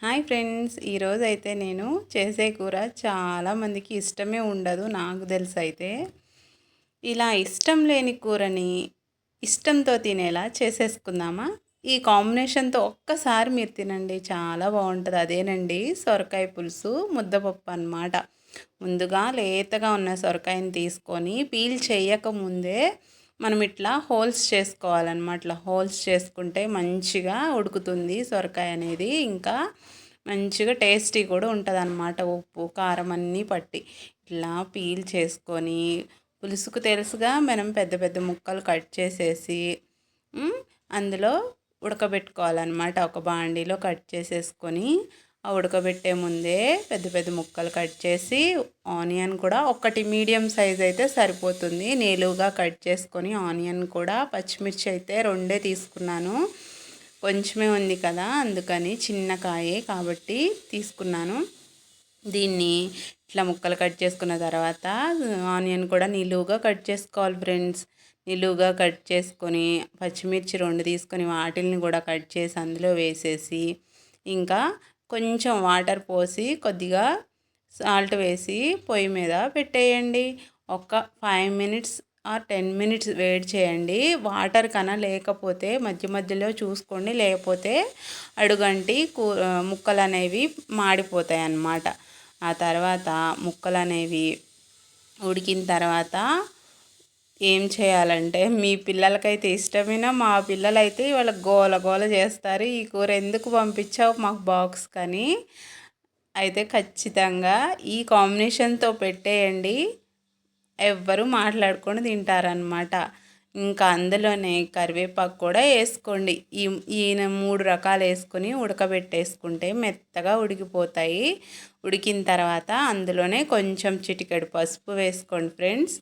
Hi friends, ఈరోజైతే నేను చేసే కూర చాలామందికి ఇష్టమే ఉండదు. నాకు తెలుసు. అయితే ఇలా ఇష్టం లేని కూరని ఇష్టంతో తినేలా చేసేసుకుందామా? ఈ కాంబినేషన్తో ఒక్కసారి మీరు తినండి, చాలా బాగుంటుంది. అదేనండి, సొరకాయ పులుసు ముద్దపప్పు అన్నమాట. ముందుగా లేతగా ఉన్న సొరకాయని తీసుకొని పీల్ చేయకముందే మనం ఇట్లా హోల్స్ చేసుకోవాలన్నమాట. ఇట్లా హోల్స్ చేసుకుంటే మంచిగా ఉడుకుతుంది సొరకాయ అనేది. ఇంకా మంచిగా టేస్టీ కూడా ఉంటుంది అన్నమాట. ఉప్పు కారం అన్నీ పట్టి ఇట్లా పీల్ చేసుకొని, పులుసుకు తెలుసుగా మనం పెద్ద పెద్ద ముక్కలు కట్ చేసేసి అందులో ఉడకబెట్టుకోవాలన్నమాట. ఒక బాండీలో కట్ చేసేసుకొని ఆ ఉడకబెట్టే ముందే పెద్ద పెద్ద ముక్కలు కట్ చేసి, ఆనియన్ కూడా ఒకటి మీడియం సైజ్ అయితే సరిపోతుంది. నిలువుగా కట్ చేసుకొని ఆనియన్ కూడా, పచ్చిమిర్చి అయితే రెండే తీసుకున్నాను. కొంచెమే ఉంది కదా, అందుకని చిన్న కాయే కాబట్టి తీసుకున్నాను. దీన్ని ఇట్లా ముక్కలు కట్ చేసుకున్న తర్వాత ఆనియన్ కూడా నిలువుగా కట్ చేసుకోవాలి ఫ్రెండ్స్. నిలువుగా కట్ చేసుకొని పచ్చిమిర్చి రెండు తీసుకొని వాటిల్ని కూడా కట్ చేసి అందులో వేసేసి, ఇంకా కొంచెం వాటర్ పోసి కొద్దిగా సాల్ట్ వేసి పొయ్యి మీద పెట్టేయండి. ఒక 5 మినిట్స్ ఆర్ 10 మినిట్స్ వెయిట్ చేయండి. వాటర్ కన్నా లేకపోతే మధ్య మధ్యలో చూసుకోండి, లేకపోతే అడుగంటి ముక్కలు అనేవి మాడిపోతాయి అన్నమాట. ఆ తర్వాత ముక్కలు అనేవి ఉడికిన తర్వాత ఏం చేయాలంటే, మీ పిల్లలకైతే ఇష్టమైనా, మా పిల్లలైతే వాళ్ళ గోల గోల చేస్తారు, ఈ కూర ఎందుకు పంపించావు మాకు బాక్స్ కానీ. అయితే ఖచ్చితంగా ఈ కాంబినేషన్తో పెట్టేయండి, ఎవ్వరు మాట్లాడుకొని తింటారనమాట. ఇంకా అందులోనే కరివేపాకు కూడా వేసుకోండి. ఈయన 3 రకాలు వేసుకొని ఉడకబెట్టేసుకుంటే మెత్తగా ఉడికిపోతాయి. ఉడికిన తర్వాత అందులోనే కొంచెం చిటికెడు పసుపు వేసుకోండి ఫ్రెండ్స్.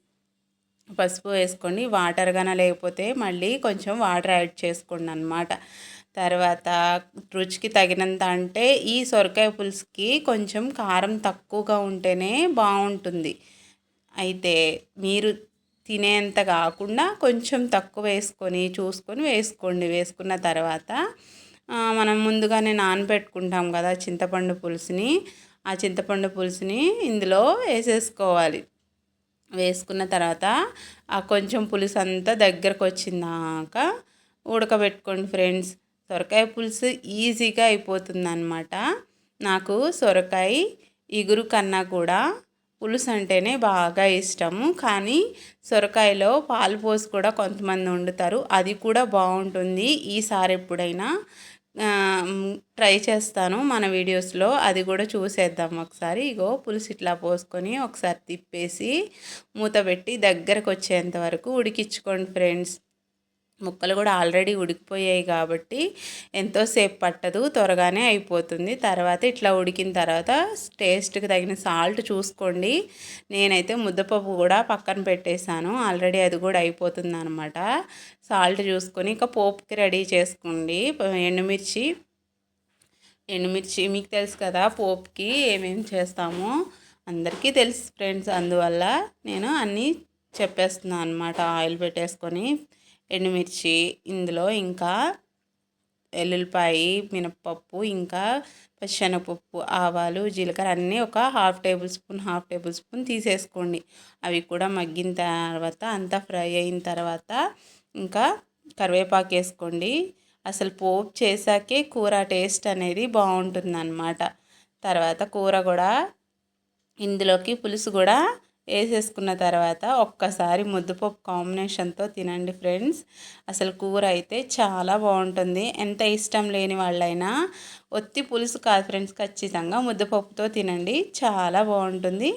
పసుపు వేసుకోండి. వాటర్ గాన లేకపోతే మళ్ళీ కొంచెం వాటర్ యాడ్ చేసుకోండి అన్నమాట. తర్వాత రుచికి తగినంత, అంటే ఈ సొరకాయ పులుసుకి కొంచెం కారం తక్కువగా ఉంటేనే బాగుంటుంది. అయితే మీరు తినేంత కాకుండా కొంచెం తక్కువ వేసుకొని చూసుకొని వేసుకోండి. వేసుకున్న తర్వాత మనం ముందుగానే నానబెట్టుకుంటాం కదా చింతపండు పులుసుని, ఆ చింతపండు పులుసుని ఇందులో వేసేసుకోవాలి. వేసుకున్న తర్వాత ఆ కొంచెం పులుసు అంతా దగ్గరకు వచ్చిందాక ఉడకబెట్టుకోండి ఫ్రెండ్స్. సొరకాయ పులుసు ఈజీగా అయిపోతుంది అన్నమాట. నాకు సొరకాయ ఇగురు కన్నా కూడా పులుసు అంటేనే బాగా ఇష్టము. కానీ సొరకాయలో పాలు పోసి కూడా కొంతమంది వండుతారు, అది కూడా బాగుంటుంది. ఈసారి ఎప్పుడైనా ట్రై చేస్తాను మన వీడియోస్లో, అది కూడా చూసేద్దాం ఒకసారి. ఇగో పులుసు ఇట్లా పోసుకొని ఒకసారి తిప్పేసి మూత పెట్టి దగ్గరకు వచ్చేంత వరకు ఉడికించుకోండి ఫ్రెండ్స్. ముక్కలు కూడా ఆల్రెడీ ఉడికిపోయాయి కాబట్టి ఎంతోసేపు పట్టదు, త్వరగానే అయిపోతుంది. తర్వాత ఇట్లా ఉడికిన తర్వాత టేస్ట్కి తగిన సాల్ట్ చూసుకోండి. నేనైతే ముద్దపప్పు కూడా పక్కన పెట్టేశాను ఆల్రెడీ, అది కూడా అయిపోతుంది అనమాట. సాల్ట్ చూసుకొని ఇక పోపుకి రెడీ చేసుకోండి. ఎండుమిర్చి మీకు తెలుసు కదా, పోపుకి ఏమేమి చేస్తామో అందరికీ తెలుసు ఫ్రెండ్స్. అందువల్ల నేను అన్నీ చెప్పేస్తున్నాను అనమాట. ఆయిల్ పెట్టేసుకొని ఎండుమిర్చి, ఇందులో ఇంకా ఎల్లుల్లిపాయి, మినప్పప్పు, ఇంకా పచ్చెనగపప్పు, ఆవాలు, జీలకర్ర అన్నీ ఒక హాఫ్ టేబుల్ స్పూన్ తీసేసుకోండి. అవి కూడా మగ్గిన తర్వాత అంతా ఫ్రై అయిన తర్వాత ఇంకా కరివేపాకు వేసుకోండి. అసలు పోపు చేసాకే కూర టేస్ట్ అనేది బాగుంటుందన్నమాట. తర్వాత కూర కూడా ఇందులోకి పులుసు కూడా వేసేసుకున్న తర్వాత ఒక్కసారి ముద్దపప్పు కాంబినేషన్తో తినండి ఫ్రెండ్స్. అసలు కూర అయితే చాలా బాగుంటుంది. ఎంత ఇష్టం లేని వాళ్ళైనా ఒత్తి పులుసు కాదు ఫ్రెండ్స్, ఖచ్చితంగా ముద్దపప్పుతో తినండి, చాలా బాగుంటుంది.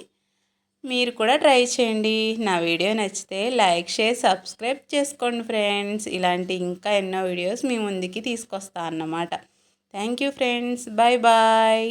మీరు కూడా ట్రై చేయండి. నా వీడియో నచ్చితే లైక్, షేర్, సబ్స్క్రైబ్ చేసుకోండి ఫ్రెండ్స్. ఇలాంటి ఇంకా ఎన్నో వీడియోస్ మీ ముందుకి తీసుకొస్తాను అన్నమాట. Thank you friends, bye bye.